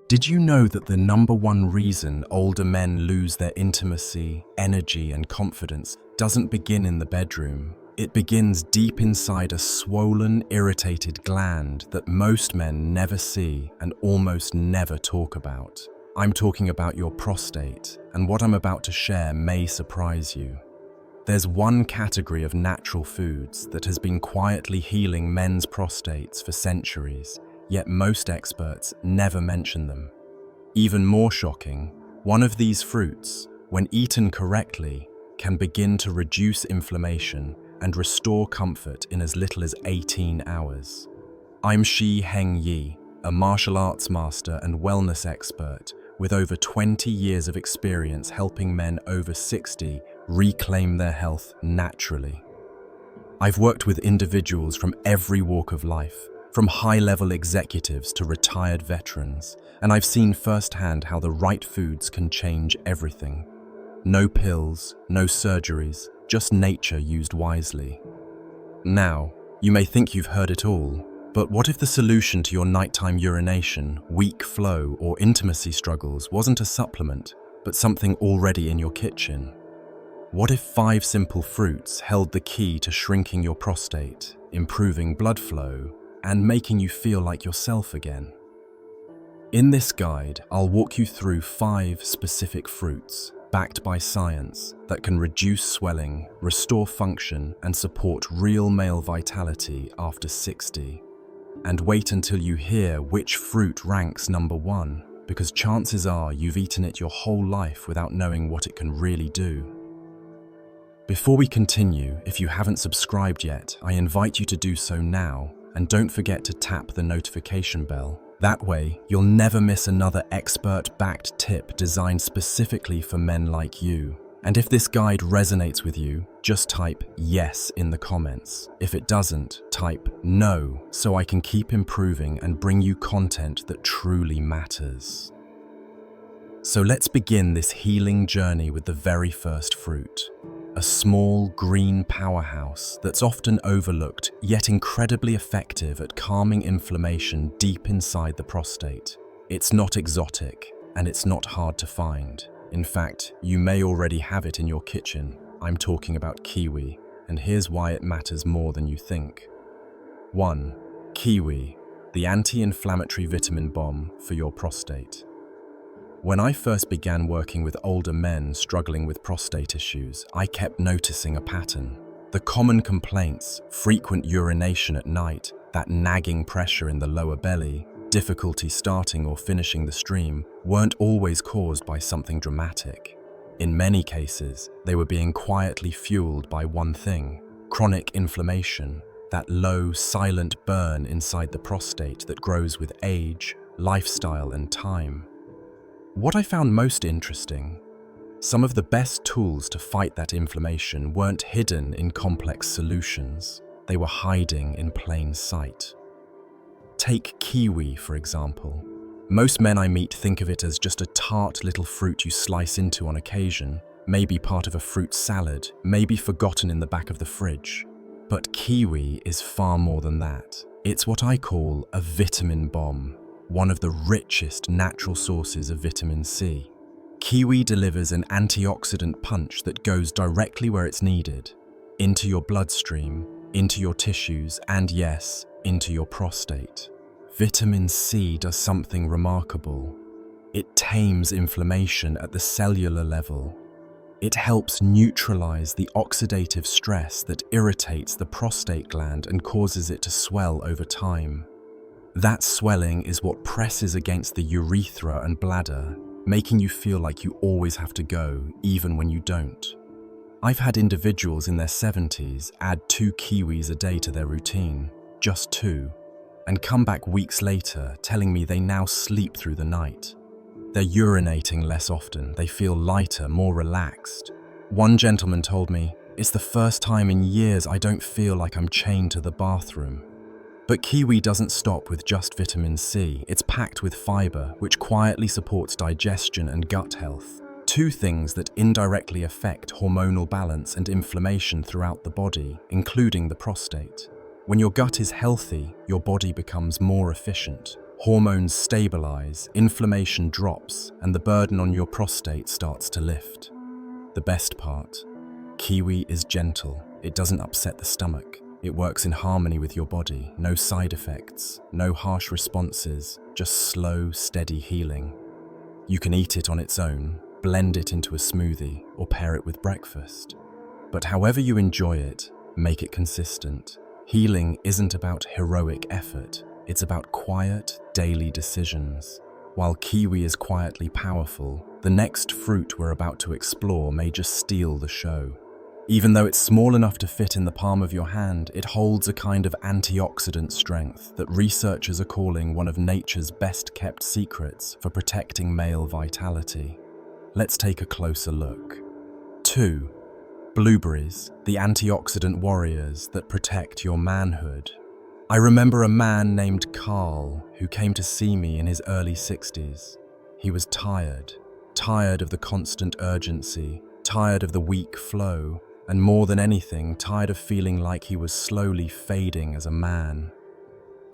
Did you know that the number one reason older men lose their intimacy, energy, and confidence doesn't begin in the bedroom? It begins deep inside a swollen, irritated gland that most men never see and almost never talk about. I'm talking about your prostate, and what I'm about to share may surprise you. There's one category of natural foods that has been quietly healing men's prostates for centuries, yet most experts never mention them. Even more shocking, one of these fruits, when eaten correctly, can begin to reduce inflammation and restore comfort in as little as 18 hours. I'm Shi Heng, a martial arts master and wellness expert with over 20 years of experience helping men over 60 reclaim their health naturally. I've worked with individuals from every walk of life, from high-level executives to retired veterans, and I've seen firsthand how the right foods can change everything. No pills, no surgeries, just nature used wisely. Now, you may think you've heard it all, but what if the solution to your nighttime urination, weak flow, or intimacy struggles wasn't a supplement, but something already in your kitchen? What if 5 simple fruits held the key to shrinking your prostate, improving blood flow, and making you feel like yourself again? In this guide, I'll walk you through 5 specific fruits, backed by science, that can reduce swelling, restore function, and support real male vitality after 60. And wait until you hear which fruit ranks number 1, because chances are you've eaten it your whole life without knowing what it can really do. Before we continue, if you haven't subscribed yet, I invite you to do so now, and don't forget to tap the notification bell. That way, you'll never miss another expert-backed tip designed specifically for men like you. And if this guide resonates with you, just type yes in the comments. If it doesn't, type no, so I can keep improving and bring you content that truly matters. So let's begin this healing journey with the very first fruit. A small green powerhouse that's often overlooked, yet incredibly effective at calming inflammation deep inside the prostate. It's not exotic, and it's not hard to find. In fact, you may already have it in your kitchen. I'm talking about kiwi, and here's why it matters more than you think. 1. Kiwi, the anti-inflammatory vitamin bomb for your prostate. When I first began working with older men struggling with prostate issues, I kept noticing a pattern. The common complaints, frequent urination at night, that nagging pressure in the lower belly, difficulty starting or finishing the stream, weren't always caused by something dramatic. In many cases, they were being quietly fueled by one thing: chronic inflammation, that low, silent burn inside the prostate that grows with age, lifestyle, and time. What I found most interesting, some of the best tools to fight that inflammation weren't hidden in complex solutions. They were hiding in plain sight. Take kiwi, for example. Most men I meet think of it as just a tart little fruit you slice into on occasion, maybe part of a fruit salad, maybe forgotten in the back of the fridge. But kiwi is far more than that. It's what I call a vitamin bomb. One of the richest natural sources of vitamin C. Kiwi delivers an antioxidant punch that goes directly where it's needed, into your bloodstream, into your tissues, and yes, into your prostate. Vitamin C does something remarkable. It tames inflammation at the cellular level. It helps neutralize the oxidative stress that irritates the prostate gland and causes it to swell over time. That swelling is what presses against the urethra and bladder, making you feel like you always have to go, even when you don't. I've had individuals in their 70s add 2 kiwis a day to their routine, just 2, and come back weeks later telling me they now sleep through the night. They're urinating less often, they feel lighter, more relaxed. One gentleman told me, "It's the first time in years I don't feel like I'm chained to the bathroom." But kiwi doesn't stop with just vitamin C. It's packed with fiber, which quietly supports digestion and gut health. 2 things that indirectly affect hormonal balance and inflammation throughout the body, including the prostate. When your gut is healthy, your body becomes more efficient. Hormones stabilize, inflammation drops, and the burden on your prostate starts to lift. The best part: kiwi is gentle. It doesn't upset the stomach. It works in harmony with your body. No side effects, no harsh responses, just slow, steady healing. You can eat it on its own, blend it into a smoothie, or pair it with breakfast. But however you enjoy it, make it consistent. Healing isn't about heroic effort. It's about quiet, daily decisions. While kiwi is quietly powerful, the next fruit we're about to explore may just steal the show. Even though it's small enough to fit in the palm of your hand, it holds a kind of antioxidant strength that researchers are calling one of nature's best-kept secrets for protecting male vitality. Let's take a closer look. 2. Blueberries, the antioxidant warriors that protect your manhood. I remember a man named Carl who came to see me in his early 60s. He was tired of the constant urgency, tired of the weak flow, and more than anything, tired of feeling like he was slowly fading as a man.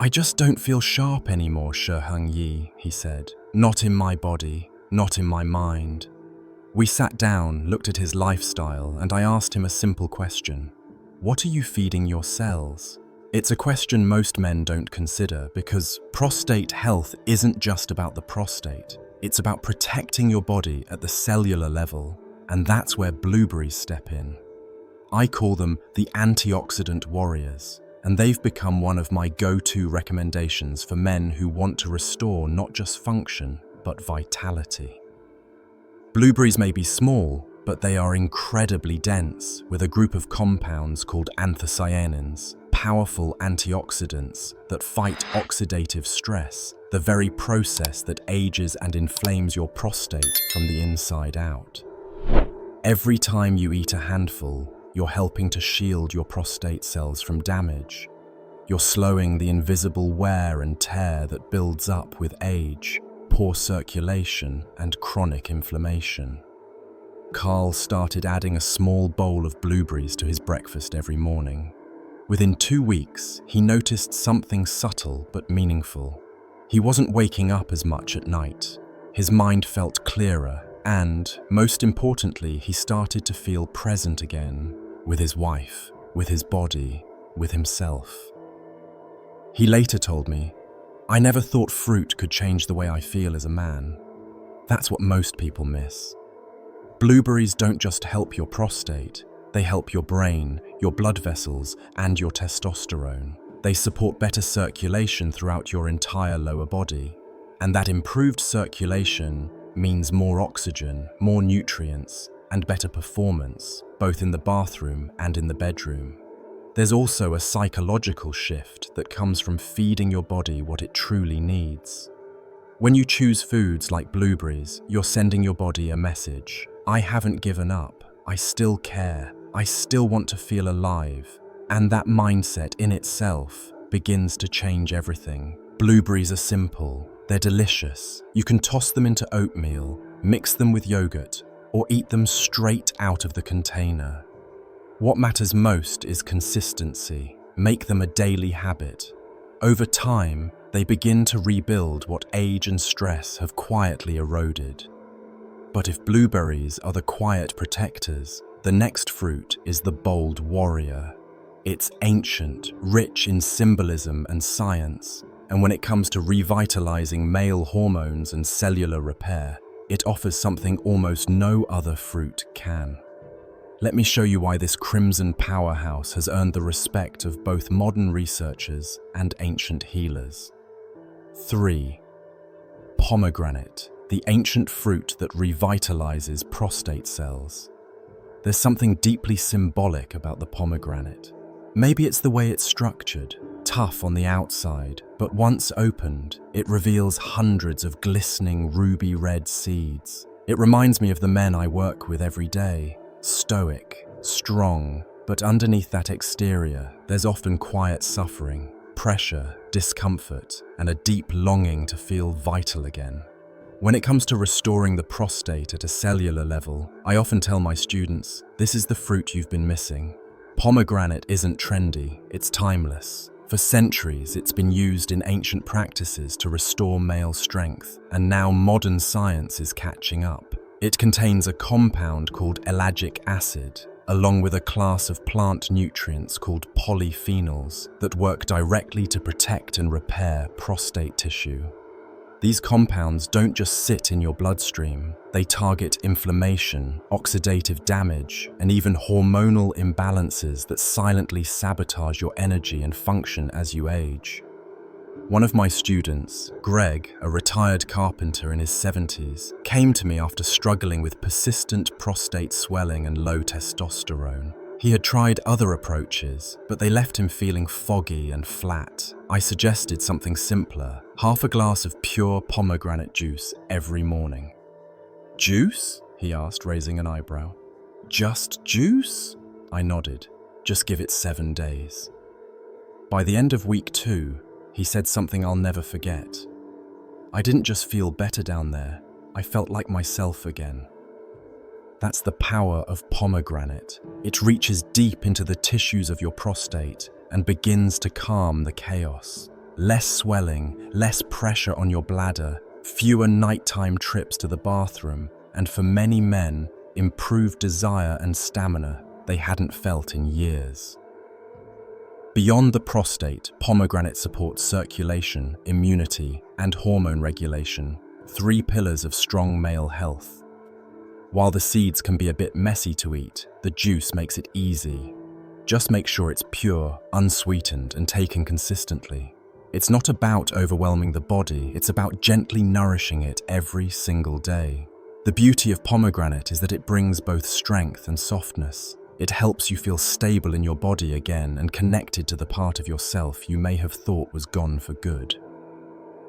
"I just don't feel sharp anymore, Shi Heng, he said. "Not in my body, not in my mind." We sat down, looked at his lifestyle, and I asked him a simple question. What are you feeding your cells? It's a question most men don't consider because prostate health isn't just about the prostate. It's about protecting your body at the cellular level, and that's where blueberries step in. I call them the antioxidant warriors, and they've become one of my go-to recommendations for men who want to restore not just function, but vitality. Blueberries may be small, but they are incredibly dense, with a group of compounds called anthocyanins, powerful antioxidants that fight oxidative stress, the very process that ages and inflames your prostate from the inside out. Every time you eat a handful, you're helping to shield your prostate cells from damage. You're slowing the invisible wear and tear that builds up with age, poor circulation, and chronic inflammation. Carl started adding a small bowl of blueberries to his breakfast every morning. Within 2 weeks, he noticed something subtle but meaningful. He wasn't waking up as much at night. His mind felt clearer, and, most importantly, he started to feel present again, with his wife, with his body, with himself. He later told me, "I never thought fruit could change the way I feel as a man." That's what most people miss. Blueberries don't just help your prostate, they help your brain, your blood vessels, and your testosterone. They support better circulation throughout your entire lower body. And that improved circulation means more oxygen, more nutrients, and better performance, both in the bathroom and in the bedroom. There's also a psychological shift that comes from feeding your body what it truly needs. When you choose foods like blueberries, you're sending your body a message. I haven't given up. I still care. I still want to feel alive. And that mindset in itself begins to change everything. Blueberries are simple. They're delicious. You can toss them into oatmeal, mix them with yogurt, or eat them straight out of the container. What matters most is consistency. Make them a daily habit. Over time, they begin to rebuild what age and stress have quietly eroded. But if blueberries are the quiet protectors, the next fruit is the bold warrior. It's ancient, rich in symbolism and science, and when it comes to revitalizing male hormones and cellular repair, it offers something almost no other fruit can. Let me show you why this crimson powerhouse has earned the respect of both modern researchers and ancient healers. 3. Pomegranate, the ancient fruit that revitalizes prostate cells. There's something deeply symbolic about the pomegranate. Maybe it's the way it's structured, tough on the outside, but once opened, it reveals hundreds of glistening ruby red seeds. It reminds me of the men I work with every day. Stoic, strong, but underneath that exterior, there's often quiet suffering, pressure, discomfort, and a deep longing to feel vital again. When it comes to restoring the prostate at a cellular level, I often tell my students, this is the fruit you've been missing. Pomegranate isn't trendy, it's timeless. For centuries, it's been used in ancient practices to restore male strength, and now modern science is catching up. It contains a compound called ellagic acid, along with a class of plant nutrients called polyphenols that work directly to protect and repair prostate tissue. These compounds don't just sit in your bloodstream, they target inflammation, oxidative damage, and even hormonal imbalances that silently sabotage your energy and function as you age. One of my students, Greg, a retired carpenter in his 70s, came to me after struggling with persistent prostate swelling and low testosterone. He had tried other approaches, but they left him feeling foggy and flat. I suggested something simpler, half a glass of pure pomegranate juice every morning. "Juice?" he asked, raising an eyebrow. "Just juice?" I nodded. "Just give it 7 days." By the end of week 2, he said something I'll never forget. "I didn't just feel better down there, I felt like myself again." That's the power of pomegranate. It reaches deep into the tissues of your prostate and begins to calm the chaos. Less swelling, less pressure on your bladder, fewer nighttime trips to the bathroom, and for many men, improved desire and stamina they hadn't felt in years. Beyond the prostate, pomegranate supports circulation, immunity, and hormone regulation, 3 pillars of strong male health. While the seeds can be a bit messy to eat, the juice makes it easy. Just make sure it's pure, unsweetened, and taken consistently. It's not about overwhelming the body, it's about gently nourishing it every single day. The beauty of pomegranate is that it brings both strength and softness. It helps you feel stable in your body again and connected to the part of yourself you may have thought was gone for good.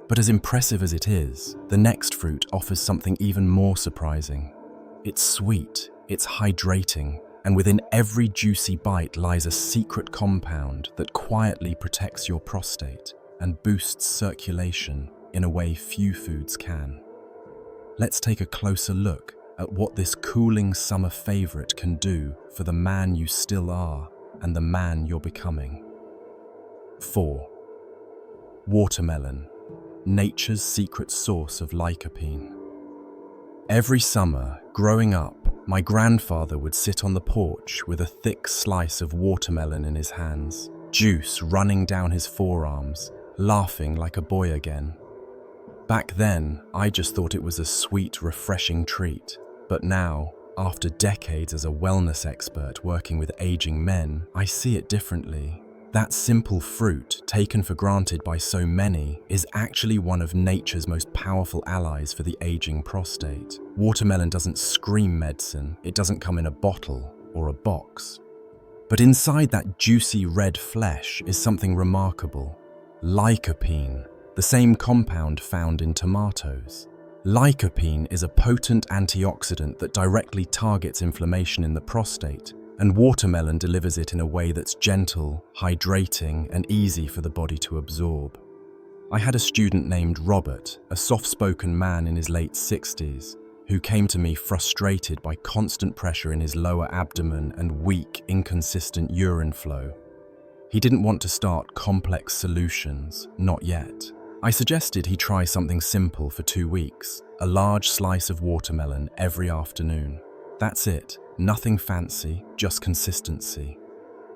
But as impressive as it is, the next fruit offers something even more surprising. It's sweet, it's hydrating, and within every juicy bite lies a secret compound that quietly protects your prostate and boosts circulation in a way few foods can. Let's take a closer look at what this cooling summer favorite can do for the man you still are and the man you're becoming. 4. Watermelon, nature's secret source of lycopene. Every summer, growing up, my grandfather would sit on the porch with a thick slice of watermelon in his hands, juice running down his forearms, laughing like a boy again. Back then, I just thought it was a sweet, refreshing treat. But now, after decades as a wellness expert working with aging men, I see it differently. That simple fruit, taken for granted by so many, is actually one of nature's most powerful allies for the aging prostate. Watermelon doesn't scream medicine, it doesn't come in a bottle or a box. But inside that juicy red flesh is something remarkable. Lycopene, the same compound found in tomatoes. Lycopene is a potent antioxidant that directly targets inflammation in the prostate, and watermelon delivers it in a way that's gentle, hydrating, and easy for the body to absorb. I had a student named Robert, a soft-spoken man in his late 60s, who came to me frustrated by constant pressure in his lower abdomen and weak, inconsistent urine flow. He didn't want to start complex solutions, not yet. I suggested he try something simple for 2 weeks, a large slice of watermelon every afternoon. That's it. Nothing fancy, just consistency.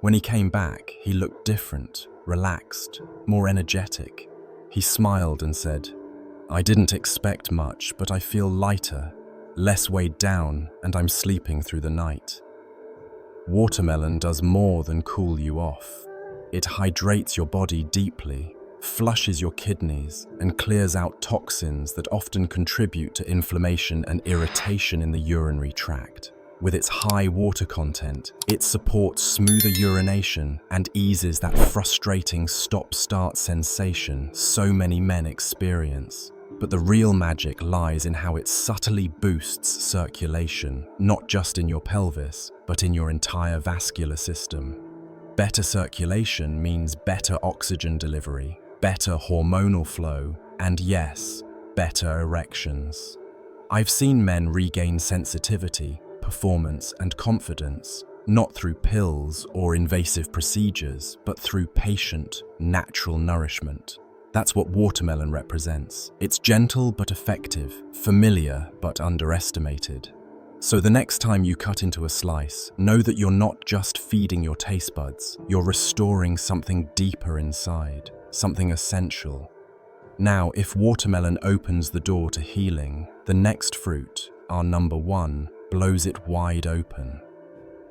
When he came back, he looked different, relaxed, more energetic. He smiled and said, "I didn't expect much, but I feel lighter, less weighed down, and I'm sleeping through the night." Watermelon does more than cool you off. It hydrates your body deeply, flushes your kidneys, and clears out toxins that often contribute to inflammation and irritation in the urinary tract. With its high water content, it supports smoother urination and eases that frustrating stop-start sensation so many men experience. But the real magic lies in how it subtly boosts circulation, not just in your pelvis, but in your entire vascular system. Better circulation means better oxygen delivery, better hormonal flow, and yes, better erections. I've seen men regain sensitivity, performance, and confidence not through pills or invasive procedures, but through patient, natural nourishment. That's what watermelon represents. It's gentle but effective, familiar but underestimated. So the next time you cut into a slice, know that you're not just feeding your taste buds, you're restoring something deeper inside, something essential. Now, if watermelon opens the door to healing, the next fruit, our number one, blows it wide open.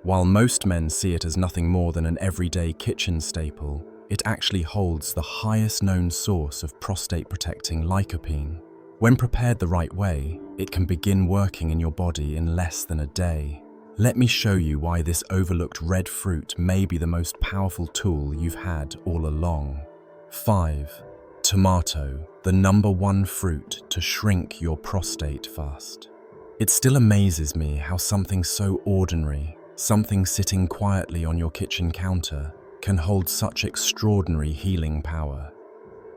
While most men see it as nothing more than an everyday kitchen staple, it actually holds the highest known source of prostate-protecting lycopene. When prepared the right way, it can begin working in your body in less than a day. Let me show you why this overlooked red fruit may be the most powerful tool you've had all along. 5. Tomato, the number one fruit to shrink your prostate fast. It still amazes me how something so ordinary, something sitting quietly on your kitchen counter, can hold such extraordinary healing power.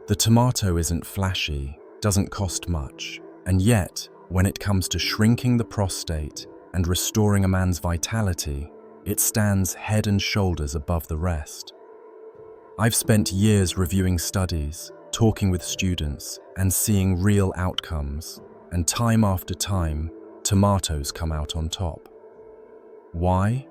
The tomato isn't flashy, doesn't cost much, and yet, when it comes to shrinking the prostate and restoring a man's vitality, it stands head and shoulders above the rest. I've spent years reviewing studies, talking with students, and seeing real outcomes, and time after time, tomatoes come out on top. Why?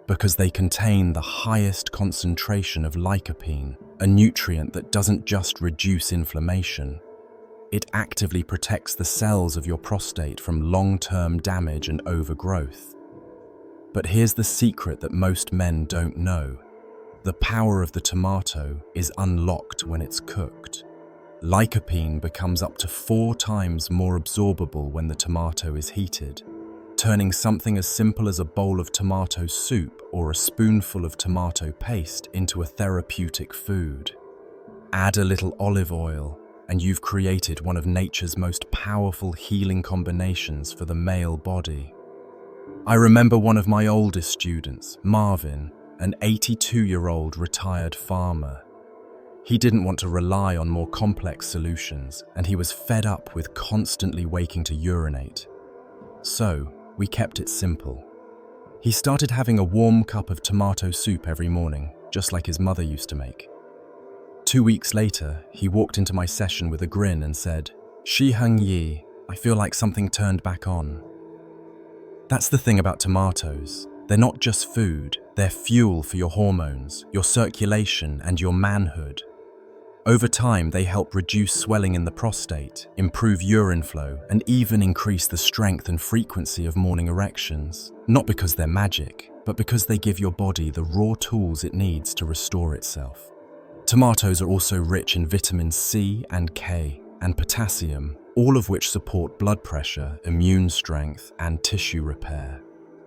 Because they contain the highest concentration of lycopene, a nutrient that doesn't just reduce inflammation. It actively protects the cells of your prostate from long-term damage and overgrowth. But here's the secret that most men don't know. The power of the tomato is unlocked when it's cooked. Lycopene becomes up to 4 times more absorbable when the tomato is heated, turning something as simple as a bowl of tomato soup or a spoonful of tomato paste into a therapeutic food. Add a little olive oil, and you've created one of nature's most powerful healing combinations for the male body. I remember one of my oldest students, Marvin, an 82-year-old retired farmer. He didn't want to rely on more complex solutions, and he was fed up with constantly waking to urinate. So, we kept it simple. He started having a warm cup of tomato soup every morning, just like his mother used to make. 2 weeks later, he walked into my session with a grin and said, "Shi Heng, I feel like something turned back on." That's the thing about tomatoes. They're not just food, they're fuel for your hormones, your circulation, and your manhood. Over time, they help reduce swelling in the prostate, improve urine flow, and even increase the strength and frequency of morning erections. Not because they're magic, but because they give your body the raw tools it needs to restore itself. Tomatoes are also rich in vitamins C and K and potassium, all of which support blood pressure, immune strength, and tissue repair.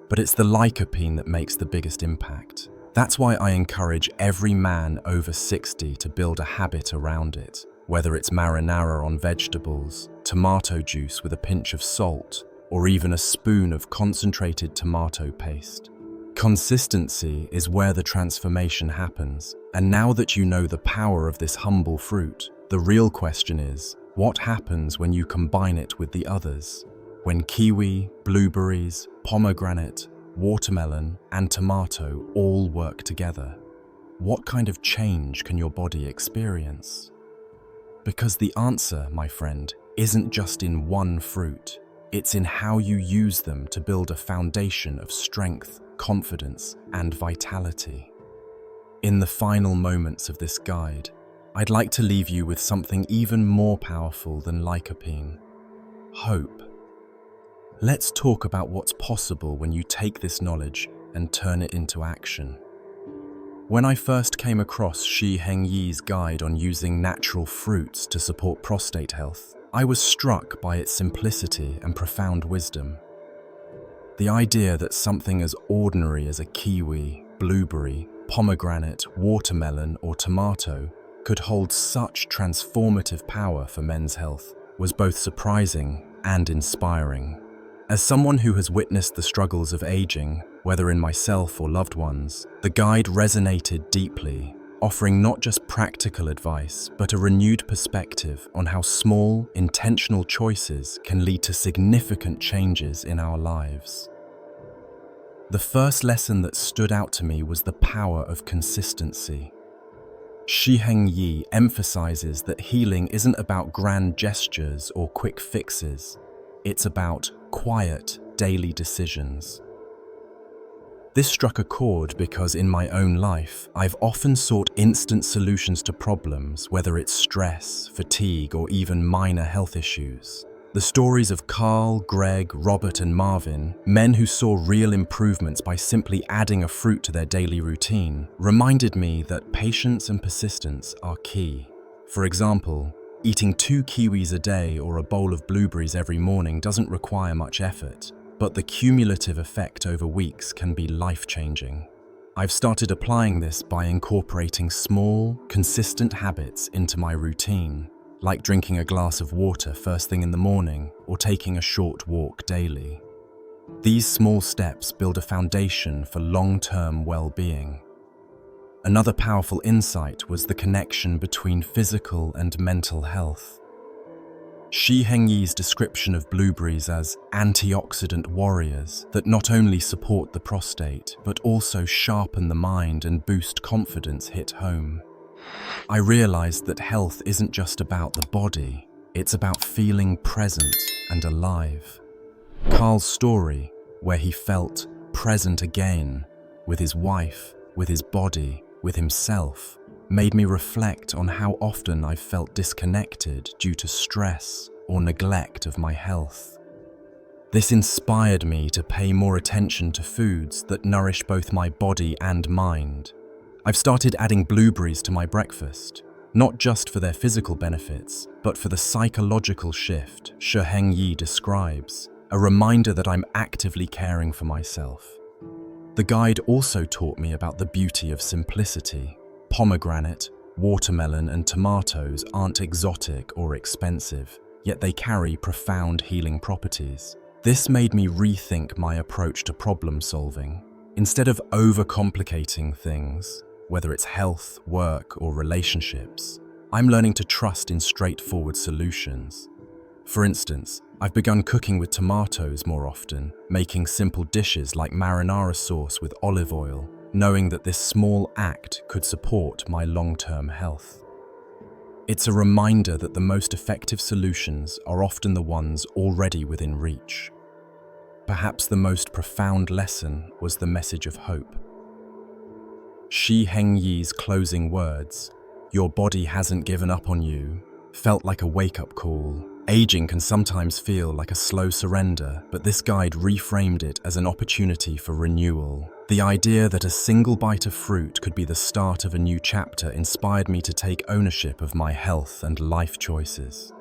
But it's the lycopene that makes the biggest impact. That's why I encourage every man over 60 to build a habit around it, whether it's marinara on vegetables, tomato juice with a pinch of salt, or even a spoon of concentrated tomato paste. Consistency is where the transformation happens, and now that you know the power of this humble fruit, the real question is, what happens when you combine it with the others? When kiwi, blueberries, pomegranate, watermelon, and tomato all work together, what kind of change can your body experience? Because the answer, my friend, isn't just in one fruit. It's in how you use them to build a foundation of strength, confidence, and vitality. In the final moments of this guide, I'd like to leave you with something even more powerful than lycopene: hope. Let's talk about what's possible when you take this knowledge and turn it into action. When I first came across Shi Heng's guide on using natural fruits to support prostate health, I was struck by its simplicity and profound wisdom. The idea that something as ordinary as a kiwi, blueberry, pomegranate, watermelon, or tomato could hold such transformative power for men's health was both surprising and inspiring. As someone who has witnessed the struggles of aging, whether in myself or loved ones, the guide resonated deeply, offering not just practical advice, but a renewed perspective on how small, intentional choices can lead to significant changes in our lives. The first lesson that stood out to me was the power of consistency. Shi Heng emphasizes that healing isn't about grand gestures or quick fixes. It's about quiet, daily decisions. This struck a chord because in my own life, I've often sought instant solutions to problems, whether it's stress, fatigue, or even minor health issues. The stories of Carl, Greg, Robert, and Marvin, men who saw real improvements by simply adding a fruit to their daily routine, reminded me that patience and persistence are key. For example, eating 2 kiwis a day or a bowl of blueberries every morning doesn't require much effort, but the cumulative effect over weeks can be life-changing. I've started applying this by incorporating small, consistent habits into my routine, like drinking a glass of water first thing in the morning or taking a short walk daily. These small steps build a foundation for long-term well-being. Another powerful insight was the connection between physical and mental health. Shi Heng's description of blueberries as antioxidant warriors that not only support the prostate but also sharpen the mind and boost confidence hit home. I realized that health isn't just about the body, it's about feeling present and alive. Carl's story, where he felt present again with his wife, with his body, with himself, made me reflect on how often I've felt disconnected due to stress or neglect of my health. This inspired me to pay more attention to foods that nourish both my body and mind. I've started adding blueberries to my breakfast, not just for their physical benefits, but for the psychological shift Shi Heng describes, a reminder that I'm actively caring for myself. The guide also taught me about the beauty of simplicity. Pomegranate, watermelon, and tomatoes aren't exotic or expensive, yet they carry profound healing properties. This made me rethink my approach to problem solving. Instead of overcomplicating things, whether it's health, work, or relationships, I'm learning to trust in straightforward solutions. For instance, I've begun cooking with tomatoes more often, making simple dishes like marinara sauce with olive oil, knowing that this small act could support my long-term health. It's a reminder that the most effective solutions are often the ones already within reach. Perhaps the most profound lesson was the message of hope. Shi Heng's closing words, "Your body hasn't given up on you," felt like a wake-up call. Aging can sometimes feel like a slow surrender, but this guide reframed it as an opportunity for renewal. The idea that a single bite of fruit could be the start of a new chapter inspired me to take ownership of my health and life choices.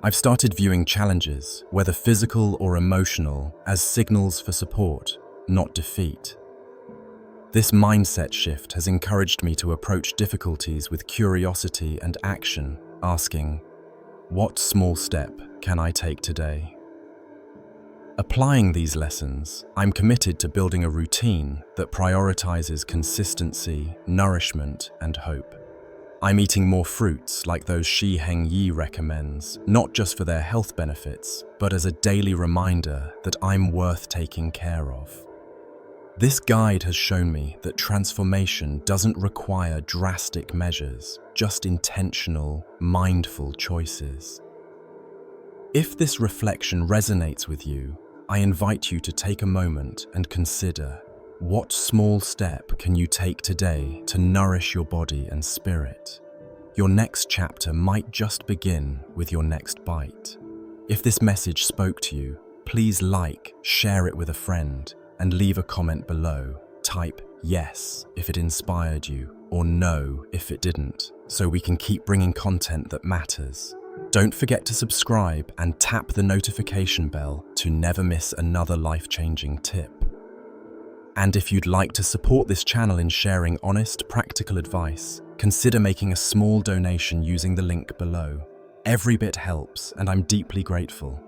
I've started viewing challenges, whether physical or emotional, as signals for support, not defeat. This mindset shift has encouraged me to approach difficulties with curiosity and action, asking, what small step can I take today? Applying these lessons, I'm committed to building a routine that prioritizes consistency, nourishment, and hope. I'm eating more fruits like those Shi Heng recommends, not just for their health benefits, but as a daily reminder that I'm worth taking care of. This guide has shown me that transformation doesn't require drastic measures, just intentional, mindful choices. If this reflection resonates with you, I invite you to take a moment and consider, what small step can you take today to nourish your body and spirit? Your next chapter might just begin with your next bite. If this message spoke to you, please like, share it with a friend, and leave a comment below. Type yes if it inspired you, or no if it didn't, so we can keep bringing content that matters. Don't forget to subscribe and tap the notification bell to never miss another life-changing tip. And if you'd like to support this channel in sharing honest, practical advice, consider making a small donation using the link below. Every bit helps, and I'm deeply grateful.